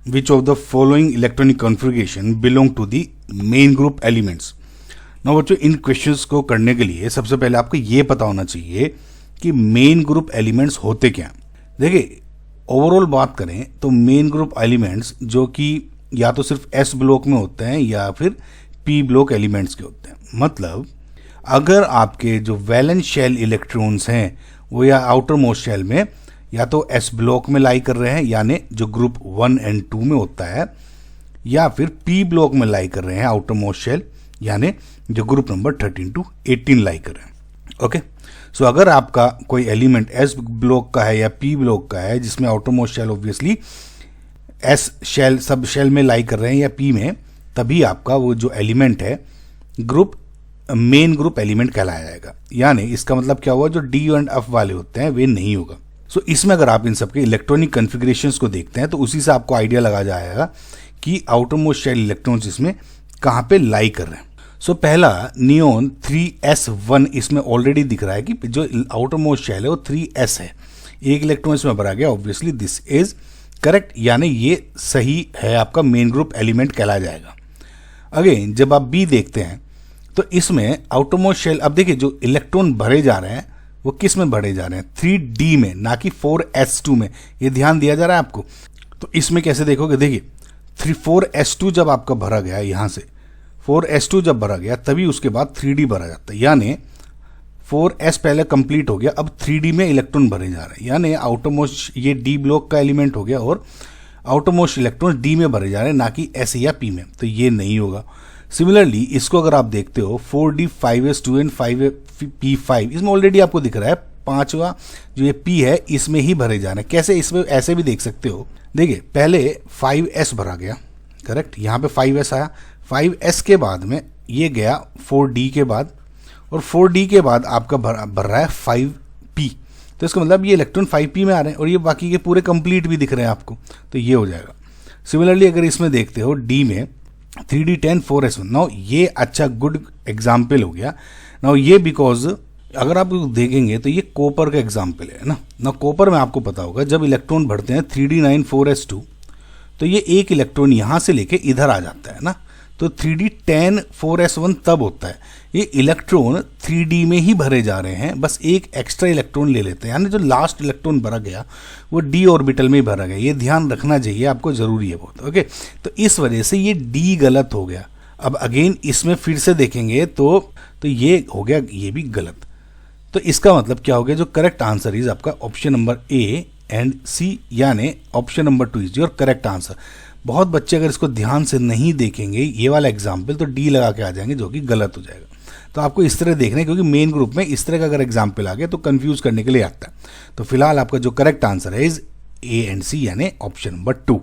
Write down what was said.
Which of the following electronic configuration belong to the main group elements. Now बच्चों, इन questions को करने के लिए सबसे पहले आपको ये पता होना चाहिए कि मेन ग्रुप एलिमेंट्स होते क्या। देखिए, ओवरऑल बात करें तो मेन ग्रुप एलिमेंट्स जो कि या तो सिर्फ एस ब्लॉक में होते हैं या फिर पी ब्लॉक एलिमेंट्स के होते हैं। मतलब अगर आपके जो वैलेंस शेल इलेक्ट्रॉन्स हैं वो या आउटर मोस्ट शेल में या तो एस ब्लॉक में लाई कर रहे हैं, यानी जो ग्रुप 1 और 2 में होता है, या फिर पी ब्लॉक में लाई कर रहे हैं आउटर मोस्ट शेल, यानी जो ग्रुप नंबर 13 to 18 लाई कर रहे हैं। ओके, सो अगर आपका कोई एलिमेंट एस ब्लॉक का है या पी ब्लॉक का है जिसमें outermost shell obviously s shell sub shell में लाई कर रहे हैं या पी में, तभी आपका वो जो एलिमेंट है ग्रुप मेन ग्रुप एलिमेंट कहलाया जाएगा। यानी इसका मतलब क्या हुआ, जो डी एंड एफ वाले होते हैं वे नहीं होगा। सो इसमें अगर आप इन सबके इलेक्ट्रॉनिक कॉन्फ़िगरेशंस को देखते हैं तो उसी से आपको आइडिया लगा जाएगा कि आउटर मोस्ट शेल इलेक्ट्रॉन्स इसमें कहाँ पे लाई कर रहे हैं। सो पहला नियोन 3s1 इसमें ऑलरेडी दिख रहा है कि जो आउटर मोस्ट शेल है वो 3s है, एक इलेक्ट्रॉन इसमें भरा गया। ऑब्वियसली दिस इज करेक्ट, यानी ये सही है, आपका मेन ग्रुप एलिमेंट कहलाया जाएगा। अगेन जब आप बी देखते हैं तो इसमें आउटर मोस्ट शेल, अब देखिए जो इलेक्ट्रॉन भरे जा रहे हैं वो किस में भरे जा रहे हैं, 3d में, ना कि 4s2 में। ये ध्यान दिया जा रहा है आपको। तो इसमें कैसे देखोगे, देखिए 4s2 जब आपका भरा गया, यहां से 4s2 जब भरा गया तभी उसके बाद 3d भरा जाता है, यानी 4s पहले कंप्लीट हो गया, अब 3d में इलेक्ट्रॉन भरे जा रहे हैं, यानी आउटर मोस्ट ये डी ब्लॉक का एलिमेंट हो गया और आउटर मोस्ट इलेक्ट्रॉन डी में भरे जा रहे हैं, ना कि एस या पी में। तो ये नहीं होगा। सिमिलरली इसको अगर आप देखते हो 4d 5s2 एंड 5p5, इसमें ऑलरेडी आपको दिख रहा है पांचवा जो ये p है इसमें ही भरे जा रहे हैं। कैसे, इसमें ऐसे भी देख सकते हो। देखिए पहले 5s भरा गया, करेक्ट, यहाँ पे 5s आया, 5s के बाद में ये गया 4d के बाद, और 4d के बाद आपका भर रहा है 5p। तो इसका मतलब ये इलेक्ट्रॉन 5p में आ रहे हैं और ये बाकी के पूरे कंप्लीट भी दिख रहे हैं आपको, तो ये हो जाएगा। सिमिलरली अगर इसमें देखते हो डी में 3d10 4s1, नाउ ये अच्छा गुड एग्जाम्पल हो गया। नाउ ये बिकॉज अगर आप देखेंगे तो ये कॉपर का एग्जाम्पल है ना। ना कॉपर में आपको पता होगा जब इलेक्ट्रॉन बढ़ते हैं 3d9 4s2 तो ये एक इलेक्ट्रॉन यहाँ से लेके इधर आ जाता है ना, तो 3d10 4s1 तब होता है। ये इलेक्ट्रॉन 3d में ही भरे जा रहे हैं, बस एक एक्स्ट्रा इलेक्ट्रॉन ले लेते हैं, यानी जो लास्ट इलेक्ट्रॉन भरा गया वो डी ऑर्बिटल में ही भरा गया। ये ध्यान रखना चाहिए आपको, जरूरी है बहुत। ओके, तो इस वजह से ये डी गलत हो गया। अब अगेन इसमें फिर से देखेंगे तो ये हो गया ये भी गलत। तो इसका मतलब क्या हो गया, जो करेक्ट आंसर इज आपका ऑप्शन नंबर ए एंड सी, यानी option number 2 is your correct answer. बहुत बच्चे अगर इसको ध्यान से नहीं देखेंगे ये वाला एग्जाम्पल तो डी लगा के आ जाएंगे, जो कि गलत हो जाएगा। तो आपको इस तरह देखना है, क्योंकि मेन ग्रुप में इस तरह का अगर एग्जाम्पल आ गया तो कंफ्यूज करने के लिए आता है। तो फिलहाल आपका जो करेक्ट आंसर है इज ए एंड सी, यानी ऑप्शन नंबर 2।